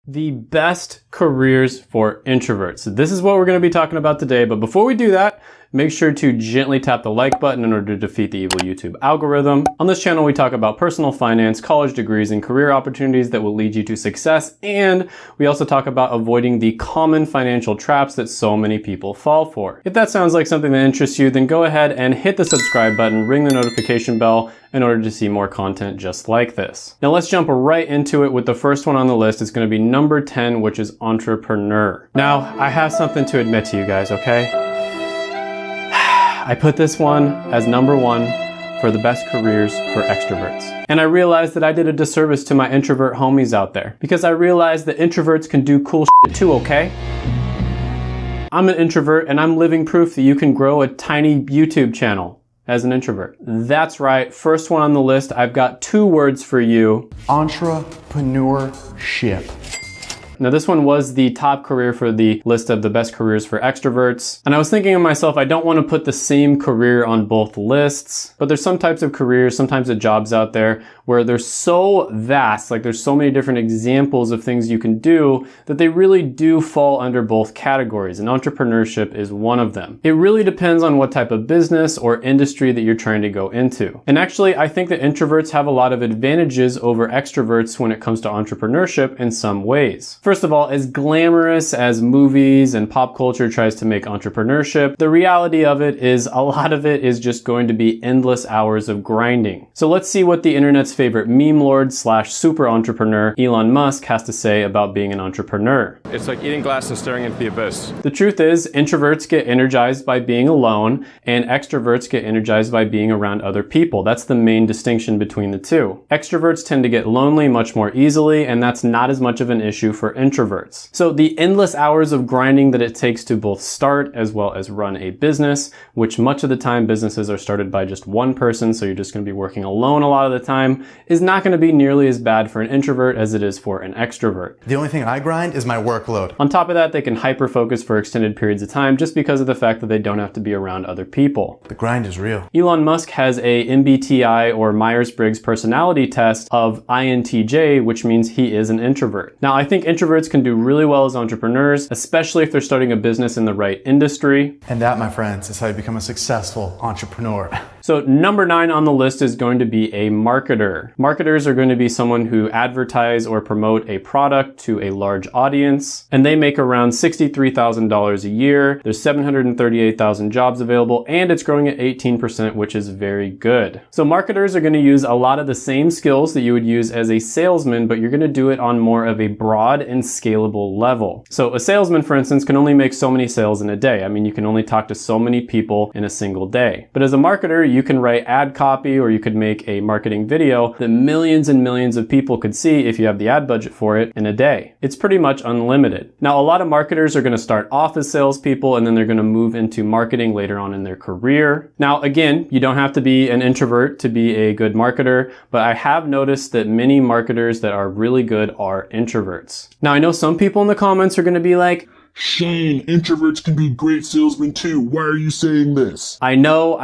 The best careers for introverts. So this is what we're going to be talking about today. But before we do that, make sure to gently tap the like button in order to defeat the evil YouTube algorithm. On this channel, we talk about personal finance, college degrees, and career opportunities that will lead you to success. And we also talk about avoiding the common financial traps that so many people fall for. If that sounds like something that interests you, then go ahead and hit the subscribe button, ring the notification bell in order to see more content just like this. Now let's jump right into it with the first one on the list. It's going to be number 10, which is entrepreneur. Now, I have something to admit to you guys, okay? I put this one as number 1 for the best careers for extroverts. And I realized that I did a disservice to my introvert homies out there because I realized that introverts can do cool shit too, okay? I'm an introvert and I'm living proof that you can grow a tiny YouTube channel as an introvert. That's right, first one on the list, I've got 2 words for you. Entrepreneurship. Now this one was the top career for the list of the best careers for extroverts. And I was thinking to myself, I don't want to put the same career on both lists, but there's some types of careers, some types of jobs out there where they're so vast, like there's so many different examples of things you can do that they really do fall under both categories, and entrepreneurship is one of them. It really depends on what type of business or industry that you're trying to go into. And actually, I think that introverts have a lot of advantages over extroverts when it comes to entrepreneurship in some ways. First of all, as glamorous as movies and pop culture tries to make entrepreneurship, the reality of it is a lot of it is just going to be endless hours of grinding. So let's see what the internet's favorite meme lord / super entrepreneur, Elon Musk, has to say about being an entrepreneur. It's like eating glass and staring into the abyss. The truth is, introverts get energized by being alone, and extroverts get energized by being around other people. That's the main distinction between the two. Extroverts tend to get lonely much more easily, and that's not as much of an issue for introverts. So the endless hours of grinding that it takes to both start as well as run a business, which much of the time businesses are started by just one person, so you're just going to be working alone a lot of the time, is not going to be nearly as bad for an introvert as it is for an extrovert. The only thing I grind is my workload. On top of that, they can hyper-focus for extended periods of time just because of the fact that they don't have to be around other people. The grind is real. Elon Musk has a MBTI or Myers-Briggs personality test of INTJ, which means he is an introvert. Now, I think introverts can do really well as entrepreneurs, especially if they're starting a business in the right industry. And that, my friends, is how you become a successful entrepreneur. So number 9 on the list is going to be a marketer. Marketers are going to be someone who advertise or promote a product to a large audience, and they make around $63,000 a year. There's 738,000 jobs available, and it's growing at 18%, which is very good. So marketers are going to use a lot of the same skills that you would use as a salesman, but you're going to do it on more of a broad and scalable level. So a salesman, for instance, can only make so many sales in a day. I mean, you can only talk to so many people in a single day. But as a marketer, you can write ad copy, or you could make a marketing video that millions and millions of people could see if you have the ad budget for it in a day. It's pretty much unlimited. Now, a lot of marketers are going to start off as salespeople, and then they're going to move into marketing later on in their career. Now, again, you don't have to be an introvert to be a good marketer, but I have noticed that many marketers that are really good are introverts. Now, I know some people in the comments are going to be like, Shane, introverts can be great salesmen too. Why are you saying this? I know.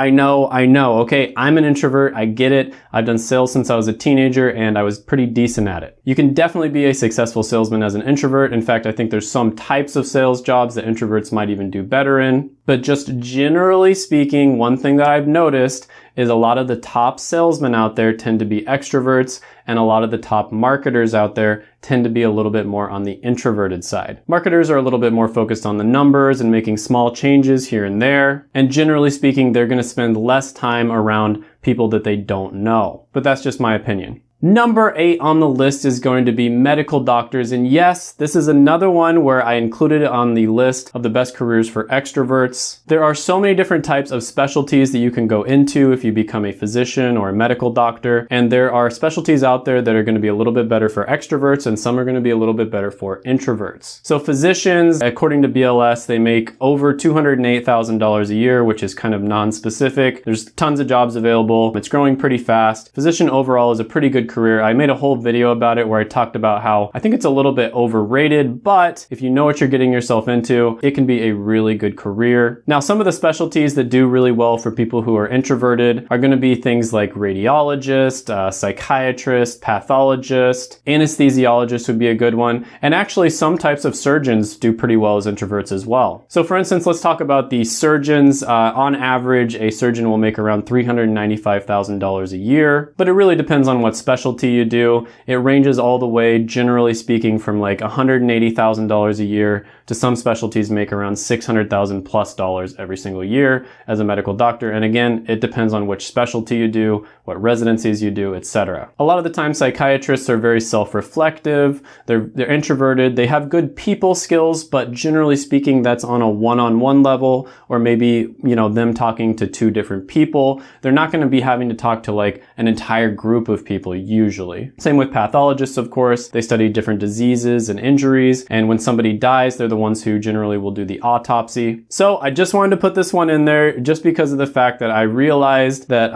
Okay, I'm an introvert. I get it. I've done sales since I was a teenager and I was pretty decent at it. You can definitely be a successful salesman as an introvert. In fact, I think there's some types of sales jobs that introverts might even do better in. But just generally speaking, one thing that I've noticed is a lot of the top salesmen out there tend to be extroverts, and a lot of the top marketers out there tend to be a little bit more on the introverted side. Marketers are a little bit more focused on the numbers and making small changes here and there. And generally speaking, they're going to spend less time around people that they don't know. But that's just my opinion. Number 8 on the list is going to be medical doctors. And yes, this is another one where I included it on the list of the best careers for extroverts. There are so many different types of specialties that you can go into if you become a physician or a medical doctor. And there are specialties out there that are going to be a little bit better for extroverts, and some are going to be a little bit better for introverts. So physicians, according to BLS, they make over $208,000 a year, which is kind of non-specific. There's tons of jobs available. It's growing pretty fast. Physician overall is a pretty good good career. I made a whole video about it where I talked about how I think it's a little bit overrated, but if you know what you're getting yourself into, it can be a really good career. Now, some of the specialties that do really well for people who are introverted are going to be things like radiologist, psychiatrist, pathologist, anesthesiologist would be a good one. And actually, some types of surgeons do pretty well as introverts as well. So for instance, let's talk about the surgeons. On average, a surgeon will make around $395,000 a year, but it really depends on what specialty you do. It ranges all the way, generally speaking, from like $180,000 a year to some specialties make around $600,000 plus every single year as a medical doctor. And again, it depends on which specialty you do, what residencies you do, etc. A lot of the time, psychiatrists are very self-reflective. They're introverted. They have good people skills, but generally speaking, that's on a one-on-one level, or maybe, them talking to two different people. They're not going to be having to talk to like an entire group of people usually. Same with pathologists, of course. They study different diseases and injuries, and when somebody dies, they're the ones who generally will do the autopsy. So I just wanted to put this one in there just because of the fact that I realized that,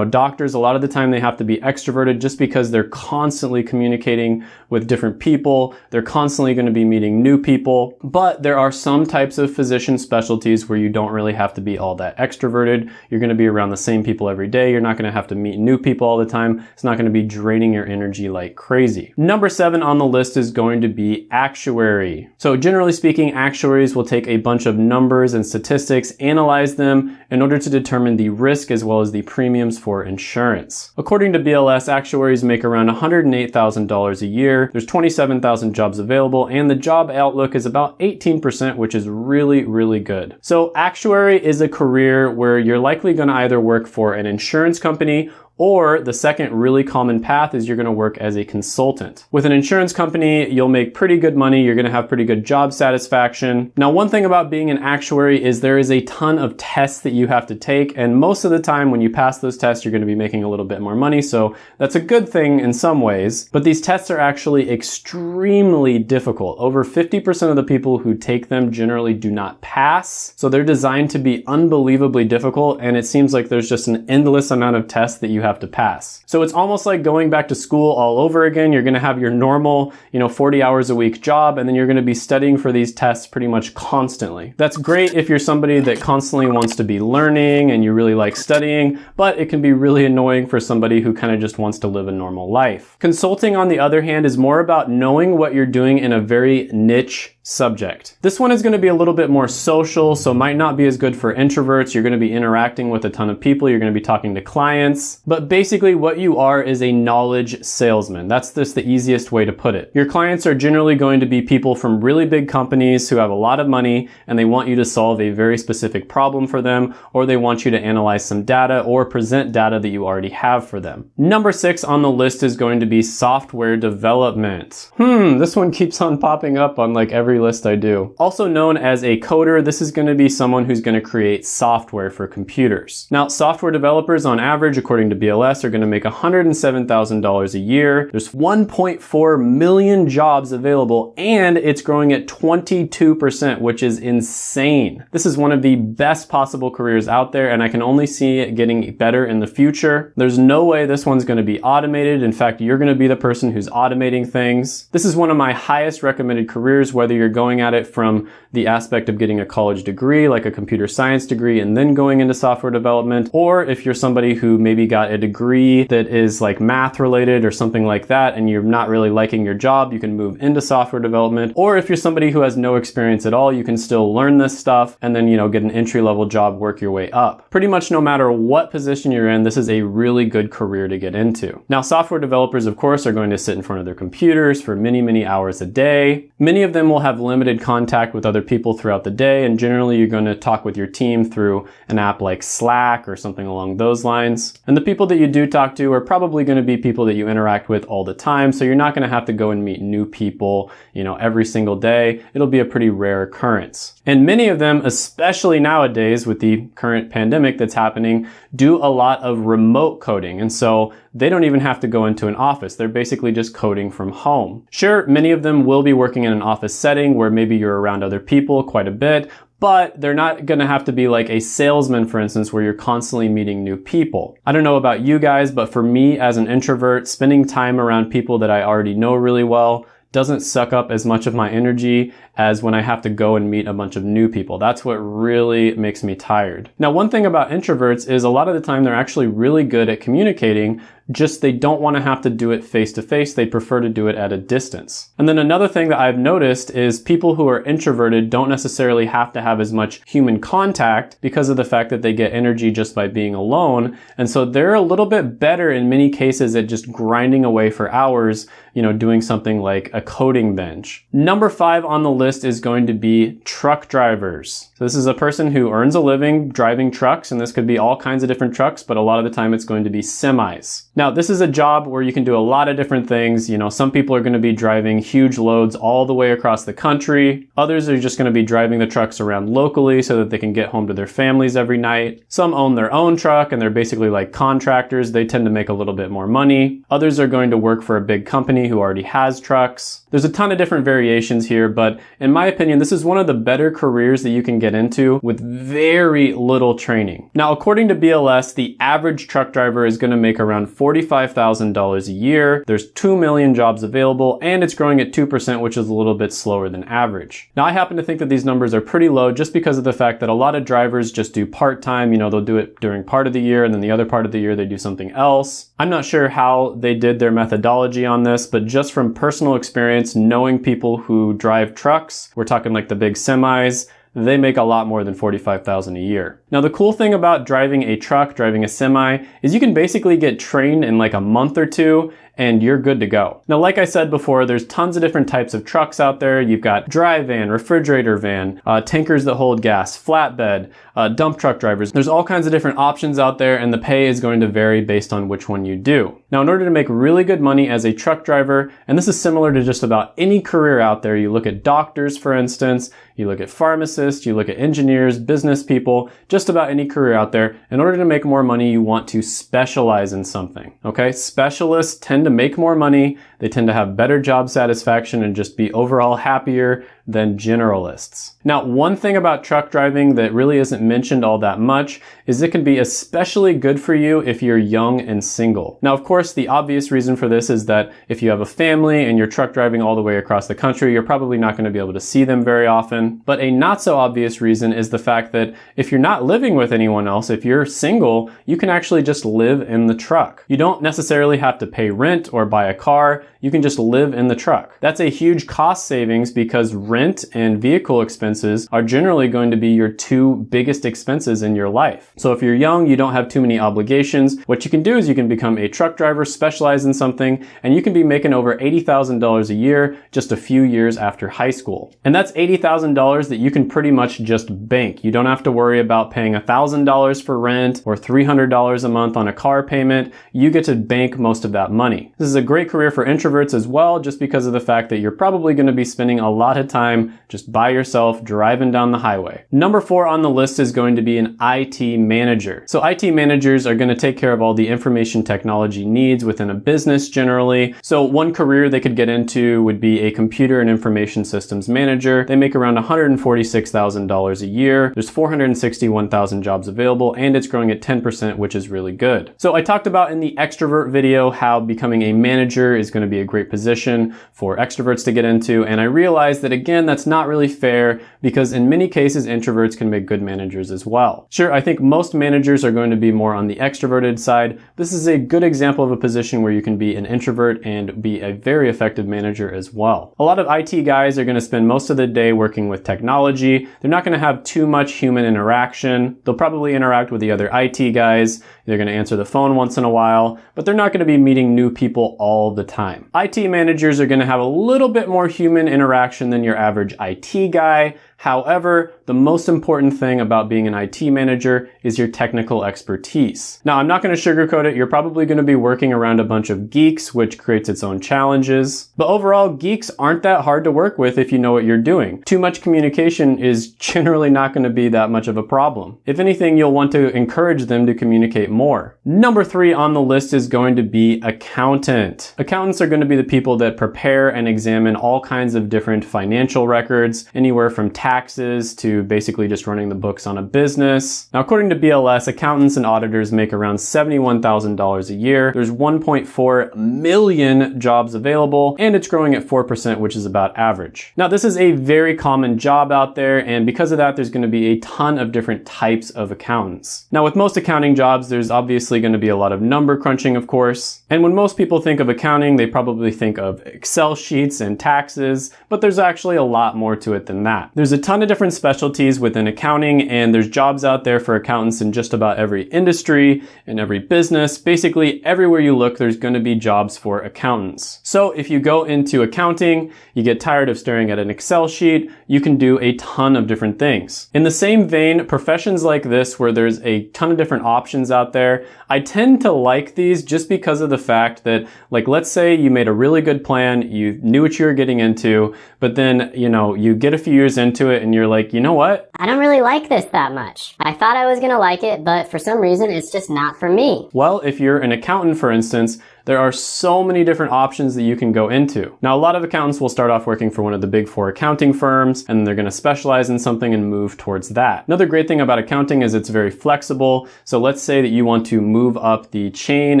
doctors, a lot of the time they have to be extroverted just because they're constantly communicating with different people. They're constantly going to be meeting new people, but there are some types of physician specialties where you don't really have to be all that extroverted. You're going to be around the same people every day. You're not going to have to meet new people all the time. It's not going to be draining your energy like crazy. Number 7 on the list is going to be actuary. So generally speaking, actuaries will take a bunch of numbers and statistics, analyze them in order to determine the risk as well as the premiums for insurance. According to BLS, actuaries make around $108,000 a year. There's 27,000 jobs available, and the job outlook is about 18%, which is really, really good. So actuary is a career where you're likely going to either work for an insurance company, or the second really common path is you're going to work as a consultant. With an insurance company, you'll make pretty good money. You're going to have pretty good job satisfaction. Now, one thing about being an actuary is there is a ton of tests that you have to take. And most of the time when you pass those tests, you're going to be making a little bit more money. So that's a good thing in some ways. But these tests are actually extremely difficult. Over 50% of the people who take them generally do not pass. So they're designed to be unbelievably difficult. And it seems like there's just an endless amount of tests that you have to pass. So it's almost like going back to school all over again. You're going to have your normal, 40 hours a week job, and then you're going to be studying for these tests pretty much constantly. That's great if you're somebody that constantly wants to be learning and you really like studying, but it can be really annoying for somebody who kind of just wants to live a normal life. Consulting, on the other hand, is more about knowing what you're doing in a very niche subject. This one is going to be a little bit more social, so might not be as good for introverts. You're going to be interacting with a ton of people. You're going to be talking to clients. But basically what you are is a knowledge salesman. That's just the easiest way to put it. Your clients are generally going to be people from really big companies who have a lot of money, and they want you to solve a very specific problem for them, or they want you to analyze some data or present data that you already have for them. Number 6 on the list is going to be software development. This one keeps on popping up on like every list I do. Also known as a coder, this is going to be someone who's going to create software for computers. Now, software developers on average, according to BLS, are going to make $107,000 a year. There's 1.4 million jobs available, and it's growing at 22%, which is insane. This is one of the best possible careers out there, and I can only see it getting better in the future. There's no way this one's going to be automated. In fact, you're going to be the person who's automating things. This is one of my highest recommended careers, whether you're going at it from the aspect of getting a college degree, like a computer science degree, and then going into software development, or if you're somebody who maybe got a degree that is like math related or something like that, and you're not really liking your job, you can move into software development. Or if you're somebody who has no experience at all, you can still learn this stuff and then, get an entry-level job, work your way up. Pretty much no matter what position you're in, this is a really good career to get into. Now, software developers, of course, are going to sit in front of their computers for many, many hours a day. Many of them will have limited contact with other people throughout the day, and generally you're going to talk with your team through an app like Slack or something along those lines. And the people that you do talk to are probably going to be people that you interact with all the time, so you're not going to have to go and meet new people, every single day. It'll be a pretty rare occurrence. And many of them, especially nowadays with the current pandemic that's happening, do a lot of remote coding. And so they don't even have to go into an office. They're basically just coding from home. Sure, many of them will be working in an office setting where maybe you're around other people quite a bit, but they're not gonna have to be like a salesman, for instance, where you're constantly meeting new people. I don't know about you guys, but for me as an introvert, spending time around people that I already know really well doesn't suck up as much of my energy as when I have to go and meet a bunch of new people. That's what really makes me tired. Now, one thing about introverts is a lot of the time they're actually really good at communicating, just they don't want to have to do it face to face. They prefer to do it at a distance. And then another thing that I've noticed is people who are introverted don't necessarily have to have as much human contact because of the fact that they get energy just by being alone. And so they're a little bit better in many cases at just grinding away for hours, doing something like a coding bench. Number 5 on the list is going to be truck drivers. So this is a person who earns a living driving trucks, and this could be all kinds of different trucks, but a lot of the time it's going to be semis. Now, this is a job where you can do a lot of different things. Some people are going to be driving huge loads all the way across the country. Others are just going to be driving the trucks around locally so that they can get home to their families every night. Some own their own truck and they're basically like contractors. They tend to make a little bit more money. Others are going to work for a big company who already has trucks. There's a ton of different variations here, but in my opinion, this is one of the better careers that you can get into with very little training. Now, according to BLS, the average truck driver is going to make around $45,000 a year. There's 2 million jobs available, and it's growing at 2%, which is a little bit slower than average. Now, I happen to think that these numbers are pretty low just because of the fact that a lot of drivers just do part-time. They'll do it during part of the year, and then the other part of the year they do something else. I'm not sure how they did their methodology on this, but just from personal experience, knowing people who drive trucks, we're talking like the big semis, they make a lot more than $45,000 a year. Now, the cool thing about driving a truck, driving a semi, is you can basically get trained in like a month or two and you're good to go. Now, like I said before, there's tons of different types of trucks out there. You've got dry van, refrigerator van, tankers that hold gas, flatbed, dump truck drivers. There's all kinds of different options out there, and the pay is going to vary based on which one you do. Now, in order to make really good money as a truck driver, and this is similar to just about any career out there, you look at doctors, for instance, you look at pharmacists, you look at engineers, business people, just about any career out there. In order to make more money, you want to specialize in something, okay? Specialists tend to make more money, they tend to have better job satisfaction and just be overall happier than generalists. Now, one thing about truck driving that really isn't mentioned all that much is it can be especially good for you if you're young and single. Now, of course, the obvious reason for this is that if you have a family and you're truck driving all the way across the country, you're probably not going to be able to see them very often. But a not so obvious reason is the fact that if you're not living with anyone else, if you're single, you can actually just live in the truck. You don't necessarily have to pay rent or buy a car. You can just live in the truck. That's a huge cost savings because rent and vehicle expenses are generally going to be your 2 biggest expenses in your life. So if you're young, you don't have too many obligations. What you can do is you can become a truck driver, specialize in something, and you can be making over $80,000 a year just a few years after high school. And that's $80,000 that you can pretty much just bank. You don't have to worry about paying $1,000 for rent or $300 a month on a car payment. You get to bank most of that money. This is a great career for introverts as well, just because of the fact that you're probably going to be spending a lot of time just by yourself driving down the highway. Number 4 on the list is going to be an IT manager. So IT managers are going to take care of all the information technology needs within a business generally. So one career they could get into would be a computer and information systems manager. They make around $146,000 a year. There's 461,000 jobs available, and it's growing at 10%, which is really good. So I talked about in the extrovert video how becoming a manager is going to be a great position for extroverts to get into, and I realized that again, that's not really fair because in many cases, introverts can make good managers as well. Sure, I think most managers are going to be more on the extroverted side. This is a good example of a position where you can be an introvert and be a very effective manager as well. A lot of IT guys are going to spend most of the day working with technology. They're not going to have too much human interaction. They'll probably interact with the other IT guys. They're going to answer the phone once in a while, but they're not going to be meeting new people all the time. IT managers are going to have a little bit more human interaction than your average IT guy. However, the most important thing about being an IT manager is your technical expertise. Now, I'm not going to sugarcoat it. You're probably going to be working around a bunch of geeks, which creates its own challenges. But overall, geeks aren't that hard to work with if you know what you're doing. Too much communication is generally not going to be that much of a problem. If anything, you'll want to encourage them to communicate more. Number 3 on the list is going to be accountant. Accountants are going to be the people that prepare and examine all kinds of different financial records, anywhere from tax taxes to basically just running the books on a business. Now, according to BLS, accountants and auditors make around $71,000 a year. There's 1.4 million jobs available, and it's growing at 4%, which is about average. Now, this is a very common job out there, and because of that, there's going to be a ton of different types of accountants. Now, with most accounting jobs, there's obviously going to be a lot of number crunching, of course. And when most people think of accounting, they probably think of Excel sheets and taxes, but there's actually a lot more to it than that. There's a ton of different specialties within accounting, and there's jobs out there for accountants in just about every industry and every business. Basically, everywhere you look, there's going to be jobs for accountants. So if you go into accounting, you get tired of staring at an Excel sheet, you can do a ton of different things. In the same vein, professions like this, where there's a ton of different options out there, I tend to like these just because of the fact that, like, let's say you made a really good plan, you knew what you were getting into, but then, you get a few years into it and you're like, you know what? I don't really like this that much. I thought I was gonna like it, but for some reason it's just not for me. Well, if you're an accountant, for instance, there are so many different options that you can go into. Now, a lot of accountants will start off working for one of the big four accounting firms, and they're going to specialize in something and move towards that. Another great thing about accounting is it's very flexible. So let's say that you want to move up the chain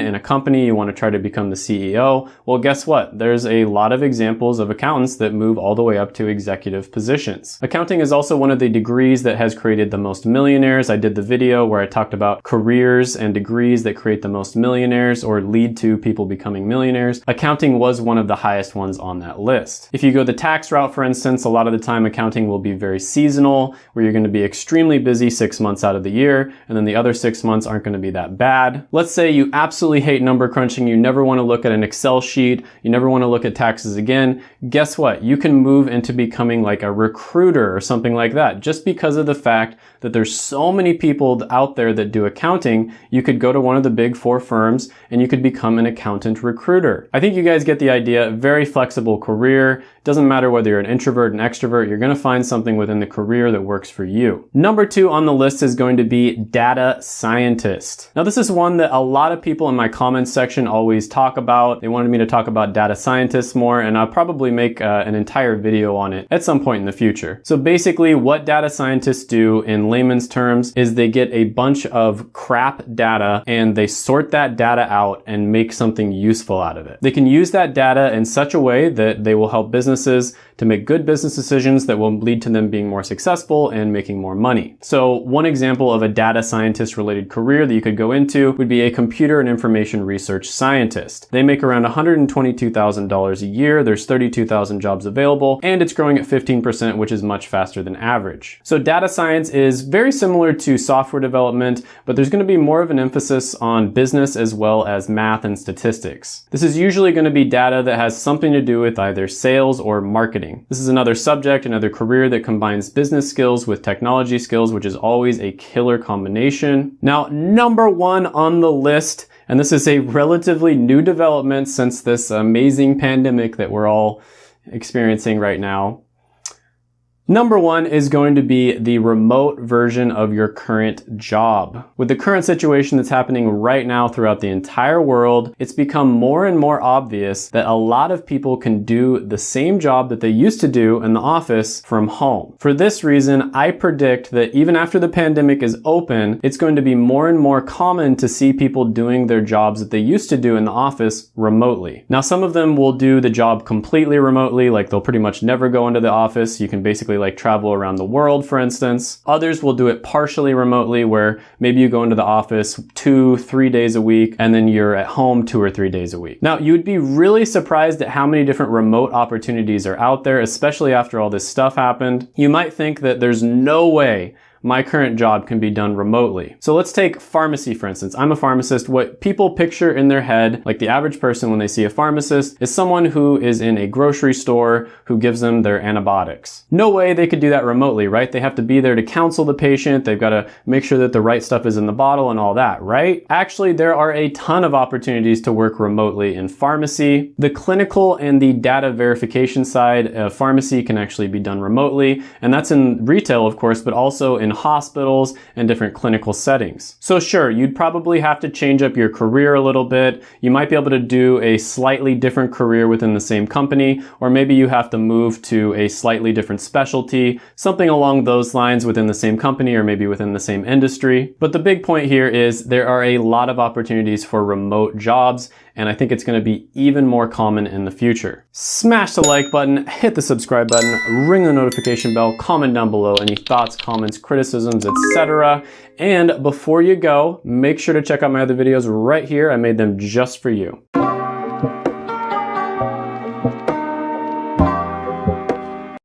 in a company, you want to try to become the CEO. Well, guess what? There's a lot of examples of accountants that move all the way up to executive positions. Accounting is also one of the degrees that has created the most millionaires. I did the video where I talked about careers and degrees that create the most millionaires or lead to people becoming millionaires. Accounting was one of the highest ones on that list. If you go the tax route, for instance, a lot of the time accounting will be very seasonal, where you're going to be extremely busy 6 months out of the year, and then the other 6 months aren't going to be that bad. Let's say you absolutely hate number crunching, you never want to look at an Excel sheet, you never want to look at taxes again. Guess what? You can move into becoming like a recruiter or something like that. Just because of the fact that there's so many people out there that do accounting, you could go to one of the big four firms and you could become an accountant recruiter. I think you guys get the idea. Very flexible career. Doesn't matter whether you're an introvert, an extrovert, you're going to find something within the career that works for you. Number 2 on the list is going to be data scientist. Now, this is one that a lot of people in my comments section always talk about. They wanted me to talk about data scientists more, and I'll probably make an entire video on it at some point in the future. So basically, what data scientists do in layman's terms is they get a bunch of crap data and they sort that data out and make something useful out of it. They can use that data in such a way that they will help businesses to make good business decisions that will lead to them being more successful and making more money. So one example of a data scientist related career that you could go into would be a computer and information research scientist. They make around $122,000 a year. There's 32,000 jobs available, and it's growing at 15%, which is much faster than average. So data science is very similar to software development, but there's going to be more of an emphasis on business as well as math and statistics. This is usually going to be data that has something to do with either sales or marketing. This is another subject, another career that combines business skills with technology skills, which is always a killer combination. Now, number 1 on the list, and this is a relatively new development since this amazing pandemic that we're all experiencing right now. Number 1 is going to be the remote version of your current job. With the current situation that's happening right now throughout the entire world, it's become more and more obvious that a lot of people can do the same job that they used to do in the office from home. For this reason, I predict that even after the pandemic is open, it's going to be more and more common to see people doing their jobs that they used to do in the office remotely. Now, some of them will do the job completely remotely, like they'll pretty much never go into the office. You can basically like travel around the world, for instance. Others will do it partially remotely, where maybe you go into the office 2-3 days a week and then you're at home 2 or 3 days a week. Now, you would be really surprised at how many different remote opportunities are out there, especially after all this stuff happened. You might think that there's no way my current job can be done remotely. So let's take pharmacy, for instance. I'm a pharmacist. What people picture in their head, like the average person when they see a pharmacist, is someone who is in a grocery store who gives them their antibiotics. No way they could do that remotely, right? They have to be there to counsel the patient. They've got to make sure that the right stuff is in the bottle and all that, right? Actually, there are a ton of opportunities to work remotely in pharmacy. The clinical and the data verification side of pharmacy can actually be done remotely, and that's in retail, of course, but also in hospitals and different clinical settings. So sure, you'd probably have to change up your career a little bit. You might be able to do a slightly different career within the same company, or maybe you have to move to a slightly different specialty, something along those lines within the same company or maybe within the same industry. But the big point here is there are a lot of opportunities for remote jobs, and I think it's going to be even more common in the future. Smash the like button, hit the subscribe button, ring the notification bell, comment down below any thoughts, comments, criticisms, etc. And before you go, make sure to check out my other videos right here. I made them just for you.